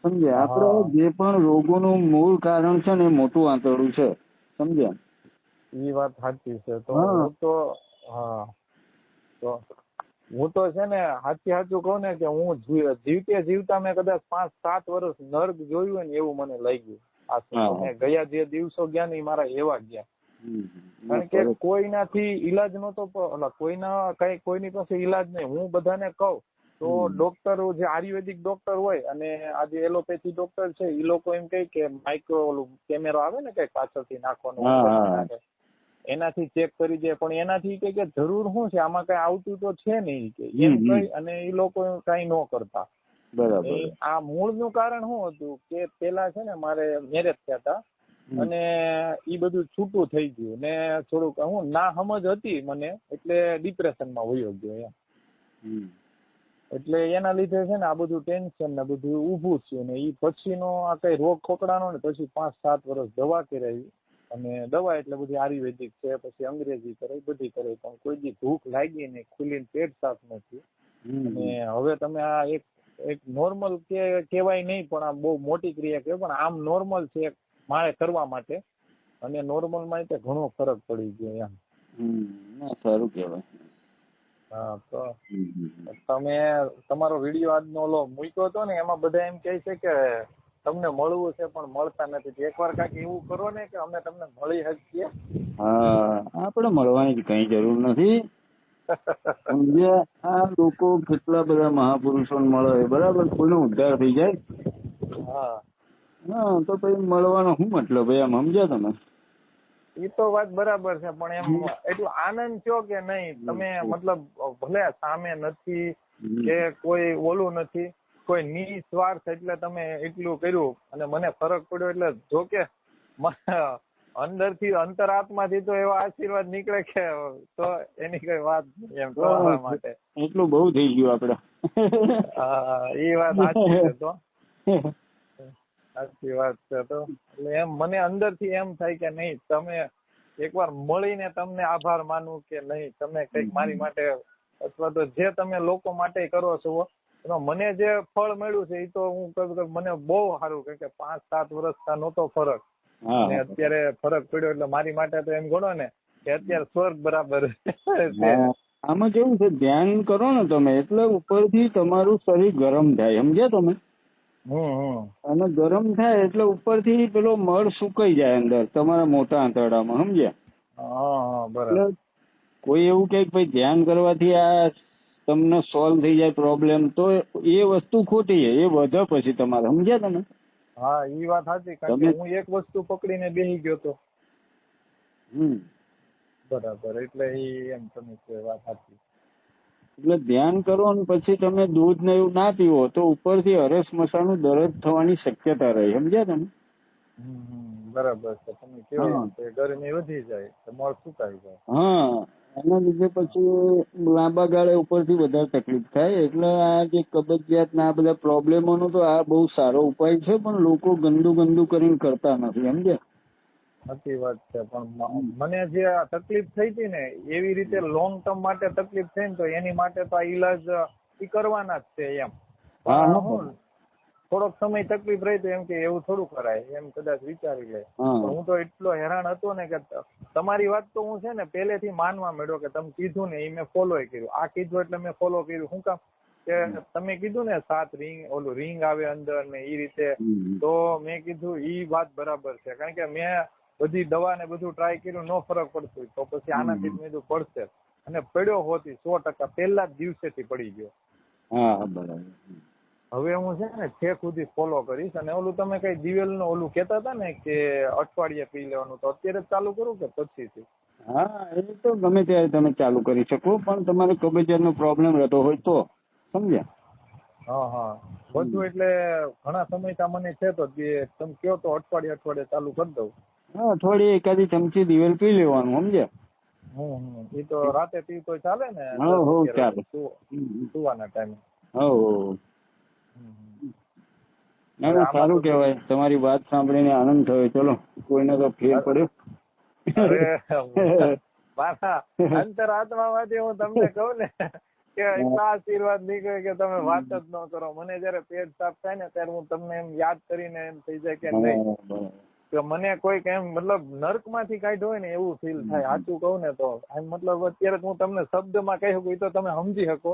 [SPEAKER 3] સમજ્યા? આપડે જે પણ રોગોનું મૂળ કારણ છે ને એ મોટું આંતરડું છે. સમજ્યા?
[SPEAKER 2] એ વાત સાચી છે. તો હું તો છે ને સાચું કહું ને કે હું જીવતા મેં કદાચ 5-7 વર્ષ નર્ક જોયું હોય ને એવું મને લાગ્યું. ગયા જે દિવસો ગયા ને મારા એવા ગયા. કારણ કે કોઈનાથી ઈલાજ નતો, કોઈની પાસે ઈલાજ નહીં. હું બધાને કહું તો ડોક્ટર જે આયુર્વેદિક ડોક્ટર હોય અને આ જે એલોપેથી ડોક્ટર છે એ લોકો એમ કહે કે માઇક્રો કેમેરો આવે ને કઈ પાછળથી નાખવાનો, એનાથી ચેક કરી દે, પણ એનાથી કે જરૂર શું છે, આમાં કઈ આવતું તો છે નહીં કે એમ કહી અને એ લોકો કઈ ન કરતા.
[SPEAKER 3] બરાબર.
[SPEAKER 2] આ મૂળનું કારણ શું હતું કે પેલા છે ને મારે મેરેજ થયા હતા અને ઈ બધું છૂટું થઈ ગયું ને થોડુંક હું ના સમજ હતી મને, એટલે ડિપ્રેશનમાં વયો ગયો એમ. એટલે એના લીધે છે ને આ બધું ટેન્શન ને બધું ઊભું થયું ને ઈ પછીનો આ કઈ રોગ ખોકડાનો ને પછી 5-7 વર્ષ દવા કરાવી, અને દવા એટલે બધી આયુર્વેદિક છે, પછી અંગ્રેજી કરે, બધી કરે, પણ કોઈ દી ભૂખ લાગી નહીં, ખુલીને પેટ સાફ નથી. અને હવે તમે આ એક નોર્મલ કહેવાય નહીં, પણ આ બહુ મોટી ક્રિયા કહેવાય, પણ આમ નોર્મલ છે મારે કરવા માટે, અને નોર્મલ માં ઘણો ફરક પડી ગયો એમ.
[SPEAKER 3] સારું કહેવાય.
[SPEAKER 2] હા, તો તમે તમારો વિડીયો આજનો ઓલો મૂક્યો હતો ને, એમાં બધા એમ કહે છે કે તમને મળવું છે પણ મળતા નથી. એકવાર કાંઈક એવું કરો ને કે અમે તમને મળી શકીએ.
[SPEAKER 3] હા, આપણે મળવાની કઈ જરૂર નથી. સમજ્યા? આ લોકો કેટલા બધા મહાપુરુષો મળે, બરાબર, કોઈનો ઉદ્ધાર થઈ જાય. હા, તો પછી મળવાનો શું મતલબ એમ, સમજ્યા તમે?
[SPEAKER 2] એ તો વાત બરાબર છે, પણ એમ એટલો આનંદ થયો કે નહીં, તમે મતલબ ભલે સામે નથી કે કોઈ ઓલું નથી, કોઈ નિસ્વાર્થ, એટલે તમે એટલું કર્યું અને મને ફરક પડ્યો. એટલે જો કે અંદરથી અંતરાત્માથી તો એવા આશીર્વાદ નીકળે કે તો એની કઈ વાત નહીં એમ કહેવા માટે.
[SPEAKER 3] એટલું બહુ થઈ ગયું આપડે.
[SPEAKER 2] હા, એ વાત સાચી છે. તો સાચી વાત છે. તો એટલે એમ મને અંદરથી એમ થાય કે નહીં, તમે એકવાર મળીને તમને આભાર માનું કે નહીં, તમે કઈક મારી માટે અથવા તો જે તમે લોકો માટે કરો છો એમાં મને જે ફળ મળ્યું છે એ તો હું કહું કે મને બહુ સારું, કે 5-7 વર્ષ નહોતો ફરક, અને અત્યારે ફરક પડ્યો, એટલે મારી માટે તો એમ ગણો ને કે અત્યારે સ્વર્ગ બરાબર છે.
[SPEAKER 3] આમાં કેવું છે, ધ્યાન કરો ને તમે એટલે ઉપરથી તમારું શરીર ગરમ થાય, સમજ્યા તમે? અને ગરમ થાય એટલે ઉપરથી પેલો મળ સુકાઈ જાય અંદર તમારા મોટા આંતરડામાં, સમજ્યા? એટલે કોઈ એવું કે ભાઈ ધ્યાન કરવાથી આ તમને સોલ્વ થઈ જાય પ્રોબ્લેમ, તો એ વસ્તુ ખોટી છે, એ વધે પછી તમારે, સમજ્યા તમે?
[SPEAKER 2] હા, એ વાત સાચી, કારણ કે હું એક વસ્તુ પકડીને બેસી ગયો તો. બરાબર, એટલે એમ તમે કે વાત સાચી.
[SPEAKER 3] એટલે ધ્યાન કરો ને પછી તમે દૂધ ને એવું ના પીવો તો ઉપરથી હરસ મસાનું દર્દ થવાની શક્યતા રહે, સમજ્યા તમે?
[SPEAKER 2] બરાબર છે, તમે કેવો ગરમી વધી જાય, મળ સુકાઈ જાય.
[SPEAKER 3] હા, એના લીધે પછી લાંબા ગાળે ઉપરથી વધારે તકલીફ થાય. એટલે આ જે કબજિયાત ના બધા પ્રોબ્લેમોનો તો આ બહુ સારો ઉપાય છે, પણ લોકો ગંદુ કરીને કરતા નથી, સમજ્યા?
[SPEAKER 2] સાચી વાત છે, પણ મને જે તકલીફ થઈ હતી ને એવી રીતે લોંગ ટર્મ માટે તકલીફ થઈ ને તો એની માટે તો આ ઈલાજ કરવાના જ છે એમ. થોડોક સમય તકલીફ રહી તો એમ કે એવું થોડું કરાય, એમ કદાચ વિચારી લે. હું તો એટલો હેરાન હતો ને કે તમારી વાત તો હું છે ને પહેલેથી માનવા માંડ્યો કે તમે કીધું ને એ મેં ફોલો કર્યું. આ કીધું એટલે મેં ફોલો કર્યું. શું કામ કે તમે કીધું ને 7 રિંગ ઓલું રિંગ આવે અંદર ને એ રીતે, તો મેં કીધું ઈ વાત બરાબર છે, કારણ કે મેં બધી દવા ને બધું ટ્રાય કર્યું, નો ફરક પડતો, તો પછી આનાથી મેં કીધું પડશે, અને પડ્યો હોતી 100%, પહેલા જ દિવસેથી પડી ગયો.
[SPEAKER 3] હા, બરાબર.
[SPEAKER 2] હવે હું છે ને છેક સુધી ફોલો કરીશ. અને ઓલું તમે કઈ દિવેલ નું ઓલું કેતા હતા ને કે અઠવાડિયે પી લેવાનું, તો અત્યારે જ ચાલુ કરું કે પછીથી?
[SPEAKER 3] હા, એ તો ગમે ત્યારે તમે ચાલુ કરી શકો, પણ તમારે કબજિયાત નો પ્રોબ્લેમ રહેતો હોય તો, સમજ્યા?
[SPEAKER 2] હા, બધું એટલે ઘણા સમય મને છે, તો તમે કયો તો અઠવાડિયે ચાલુ કરી દઉં.
[SPEAKER 3] હા, અઠવાડિયે એકાદી ચમચી દિવેલ પી લેવાનું, સમજ્યા?
[SPEAKER 2] એ તો રાતે પી તો ચાલે ને?
[SPEAKER 3] ચાલે,
[SPEAKER 2] સુવાના ટાઈમે.
[SPEAKER 3] ના, સારું કેવાય. તમારી વાત સાંભળીને આનંદ થયો. ચલો, કોઈને તો ફેર પડ્યો.
[SPEAKER 2] અંતરાત્મા માંથી હું તમને કહું ને કે એટલા આશીર્વાદ નીકળે કે તમે વાત જ ન કરો. મને જયારે પેટ સાફ થાય ને ત્યારે હું તમને એમ યાદ કરીને એમ થઈ જાય કે નહીં, કે મને કોઈક એમ મતલબ નર્ક માંથી કાઢ્યો હોય ને એવું ફીલ થાય. સાચું કહું ને તો મતલબ અત્યારે હું તમને શબ્દમાં કહી શકું, એ તો તમે સમજી શકો.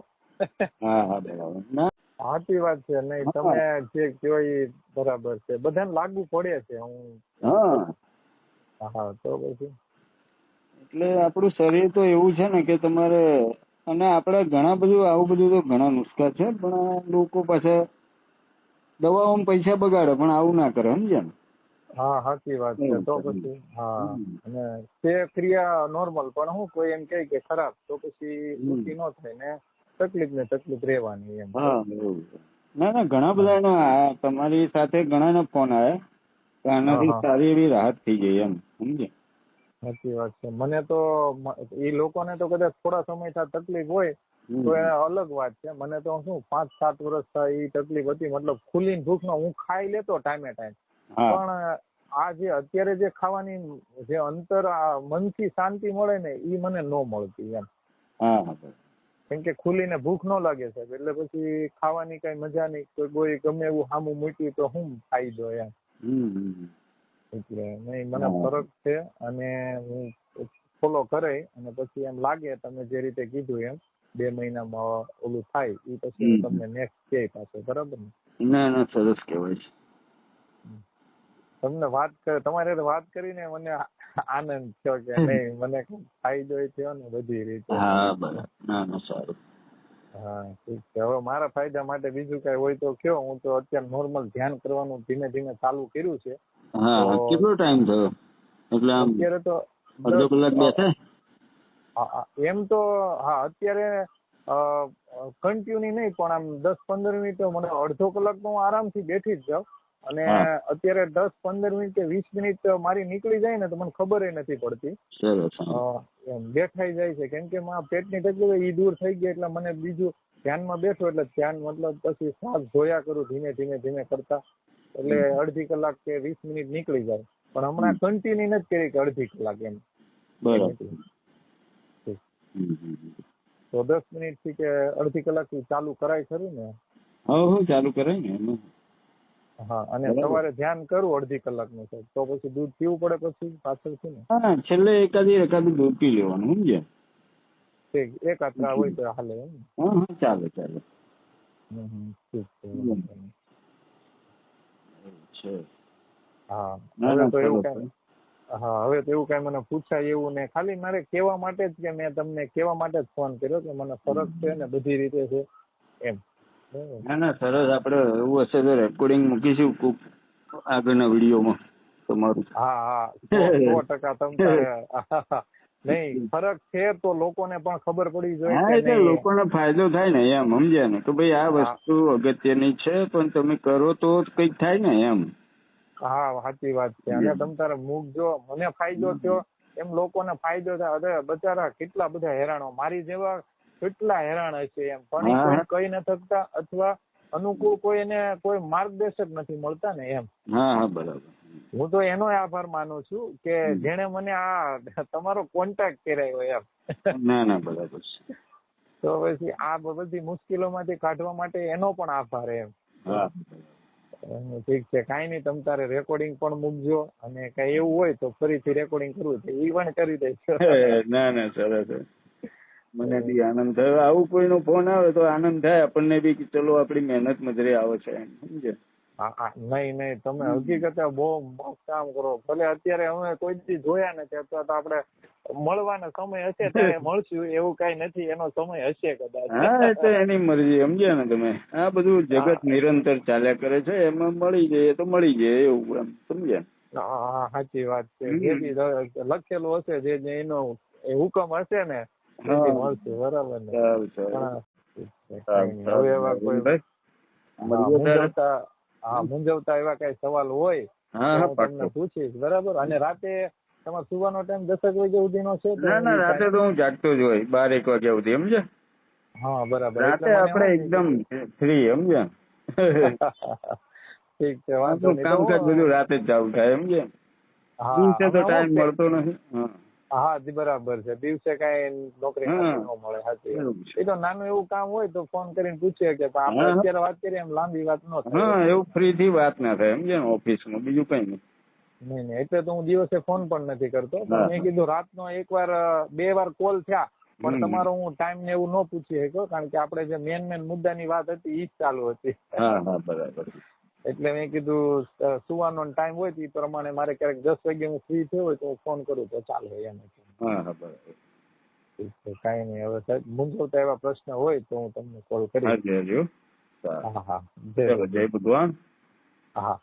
[SPEAKER 2] સાચી વાત છે. નહીં, તમે જે કહો એ બરાબર છે, બધાને લાગુ પડે છે. હા, તો પછી
[SPEAKER 3] એટલે આપણું શરીર તો એવું છે ને કે તમારે, અને આપડે ઘણા બધું આવું બધું તો ઘણા નુસ્ખા છે, પણ લોકો પાછા દવાઓમાં પૈસા બગાડે, પણ આવું ના કરે, સમજ્યા ને?
[SPEAKER 2] હા સાચી વાત છે. તો પછી હા, અને તે ક્રિયા નોર્મલ, પણ હું કોઈ એમ કહે કે ખરાબ, તો પછી ખુશી ન થાય ને તકલીફ ને તકલીફ રહેવાની એમ.
[SPEAKER 3] હા એવું છે. ના ના, ઘણા બધા તમારી સાથે ઘણા ફોન આવ્યા, આનાથી સારી એવી રાહત થઈ ગઈ એમ, સમજે.
[SPEAKER 2] સાચી વાત છે. મને તો એ લોકોને તો કદાચ થોડા સમય થાય તકલીફ હોય તો એ અલગ વાત છે. મને તો શું 5-7 વર્ષ થાય એ તકલીફ હતી, મતલબ ખુલ્લી ભૂખ નો હું ખાઈ લેતો ટાઈમે ટાઈમ, પણ આ જે અત્યારે જે ખાવાની જે અંતર મનથી શાંતિ મળે ને એ મને ન મળતી એમ. કેમ કે ખુલીને ભૂખ ન લાગે સાહેબ, એટલે પછી ખાવાની કઈ મજા નહીં. કોઈ ગમે એવું સામું મૂક્યું તો હું ખાઈ દો એમ. એટલે નહીં, મને ફરક છે અને હું ફોલો કરે, અને પછી એમ લાગે તમે જે રીતે કીધું એમ 2 મહિનામાં ઓલું થાય એ પછી તમને નેક્સ્ટ કે પાસે, બરાબર ને?
[SPEAKER 3] ના ના, સરસ કહેવાય છે.
[SPEAKER 2] તમને તમારે વાત કરીને મને આનંદ થયો કે નહીં, મને ફાયદો થયો ને બધી રીતે.
[SPEAKER 3] હા બરાબર. ના ના, સારું.
[SPEAKER 2] હા ઠીક છે. હવે મારા ફાયદા માટે બીજું કઈ હોય તો કયો. હું તો અત્યારે નોર્મલ ધ્યાન કરવાનું ધીમે ધીમે ચાલુ કર્યું છે.
[SPEAKER 3] હા, કેટલો ટાઈમ થયો? એટલે આમ
[SPEAKER 2] અત્યારે તો
[SPEAKER 3] અડધો કલાક બેસે?
[SPEAKER 2] એમ તો હા, અત્યારે કન્ટિન્યુ નહીં, પણ આમ 10-15 મિનિટ મને અડધો કલાક તો હું આરામથી બેઠી જ જાઉં. અને અત્યારે 10-15 મિનિટ કે 20 મિનિટ મારી નીકળી જાય ને તો મને ખબર નથી પડતી. એમ બેઠાઈ જાય છે, કેમ કે મારા પેટની તકલીફ એ દૂર થઈ ગઈ, એટલે મને બીજું ધ્યાનમાં બેઠો એટલે ધ્યાન મતલબ પછી શ્વાસ જોયા કરું ધીમે ધીમે ધીમે કરતા, એટલે અડધી કલાક કે 20 મિનિટ નીકળી જાય. પણ હમણાં કન્ટિન્યુ નથી કરી કે અડધી કલાક એમ. તો 10 મિનિટ થી કે અડધી કલાક થી ચાલુ કરાય ખરું ને?
[SPEAKER 3] ચાલુ કરાય ને.
[SPEAKER 2] હા, અને સવારે ધ્યાન કરું અડધી કલાકનું સાહેબ, તો પછી દૂધ પીવું પડે પછી પાછળથી ને?
[SPEAKER 3] હા, છેલ્લે એકાદી દૂધ પી લેવાનું, સમજ્યા?
[SPEAKER 2] એક આટલા હોય તો હાલે એમ?
[SPEAKER 3] હા, ચાલે.
[SPEAKER 2] ઠીક છે. હા, હવે તો એવું કઈ મને પૂછાય એવું ને, ખાલી મારે કહેવા માટે જ કે મેં તમને કહેવા માટે જ ફોન કર્યો કે મને ફરક છે ને બધી રીતે છે એમ.
[SPEAKER 3] ના ના, સરસ. આપડે એવું હશે તો રેકોર્ડિંગ મૂકીશું આગળના વિડીયોમાં તમારું.
[SPEAKER 2] હા 100% તમ તારે નહીં, ફરક છે તો લોકોને પણ ખબર પડી જોઈએ.
[SPEAKER 3] એટલે લોકોને ફાયદો થાય ને એમ, સમજ્યા ને? તો ભાઈ આ વસ્તુ અગત્યની છે, પણ તમે કરો તો કઈક થાય ને એમ.
[SPEAKER 2] હા સાચી વાત છે. અને તમ તારે મૂકજો, મને ફાયદો થયો એમ લોકોને ફાયદો થાય. અરે બચારા કેટલા બધા હેરાનો, મારી જેવા કેટલા હેરાન હશે એમ, પણ કોઈ કહી ન શકતા, અથવા અનુકૂળ કોઈ માર્ગદર્શક નથી મળતા ને એમ.
[SPEAKER 3] હા બરાબર.
[SPEAKER 2] હું તો એનો આભાર માનું છું કે જેને મને આ તમારો કોન્ટેક્ટ કરાયો એમ.
[SPEAKER 3] ના બરાબર છે.
[SPEAKER 2] તો પછી આ બધી મુશ્કેલોમાંથી કાઢવા માટે એનો પણ આભાર એમ. ઠીક છે, કઈ નહીં, તમ તારે રેકોર્ડિંગ પણ મૂકજો, અને કઈ એવું હોય તો ફરીથી રેકોર્ડિંગ કરવું છે એ પણ કરી દઈશ.
[SPEAKER 3] ના સરસ. મને બી આનંદ થયો. આવું કોઈનો ફોન આવે તો આનંદ થાય આપણને બી કે ચલો આપડી મહેનત મજરે આવે છે, સમજે?
[SPEAKER 2] નહીં તમે હકીકતે બહુ મસ્ત કામ કરો. ભલે અત્યારે અમે કોઈ દી જોયા નથી, અથવા તો આપડે મળવાનો સમય હશે ત્યારે મળશું, એવું કઈ નથી, એનો સમય હશે કદાચ.
[SPEAKER 3] હા, એ તો એની મરજી, સમજ્યા ને તમે? આ બધું જગત નિરંતર ચાલ્યા કરે છે, એમાં મળી જાય તો મળી જાય એવું એમ, સમજ્યા?
[SPEAKER 2] હા સાચી વાત છે. જે બી લખેલું હશે, જે એનો હુકમ હશે ને મળશે, બરાબર ને? હવે એવા કોઈ મૂંઝવતા એવા કઈ સવાલ હોય તો તમને પૂછીશ, બરાબર? અને રાતે તમારે સુવાનો ટાઈમ 10 વાગ્યા સુધીનો છે?
[SPEAKER 3] ના, રાતે તો હું જાગતો જ હોય 12-1 વાગ્યા સુધી, સમજ્યા?
[SPEAKER 2] હા બરાબર.
[SPEAKER 3] રાતે આપણે એકદમ ફ્રી, સમજ્યા?
[SPEAKER 2] ઠીક છે, વાંધો નહીં.
[SPEAKER 3] કામકાજ બધું રાતે જ ચાલુ થાય, સમજ્યા? દિવસે તો ટાઈમ મળતો નથી.
[SPEAKER 2] હા બરાબર છે, દિવસે કઈ નોકરી ન મળે. સાચી એ તો નાનું એવું કામ હોય તો ફોન કરીને પૂછીએ કે આપણે અત્યારે વાત કરીએ, એમ લાંબી વાત ન થાય.
[SPEAKER 3] એવું ફ્રી થી વાત ના થાય, સમજે ને? ઓફિસમાં બીજું કઈ
[SPEAKER 2] નહીં એટલે તો હું દિવસે ફોન પણ નથી કરતો. પણ મેં કીધું રાતનો 2 વાર કોલ થયા, પણ તમારો હું ટાઈમ ને એવું ન પૂછી શક્યો, કારણ કે આપણે જે મેન મુદ્દાની વાત હતી એ જ ચાલુ હતી.
[SPEAKER 3] બરાબર. એટલે
[SPEAKER 2] મેં કીધું સુવાનો ટાઈમ હોય એ પ્રમાણે મારે ક્યારેક 10 વાગે હું ફ્રી થયો હોય તો ફોન કરું તો ચાલે એમ.
[SPEAKER 3] બરાબર.
[SPEAKER 2] કઈ નહીં. હવે સાહેબ મૂંઝવતા એવા પ્રશ્ન હોય તો હું તમને કોલ કરીશ.
[SPEAKER 3] જય ભગવાન. હા.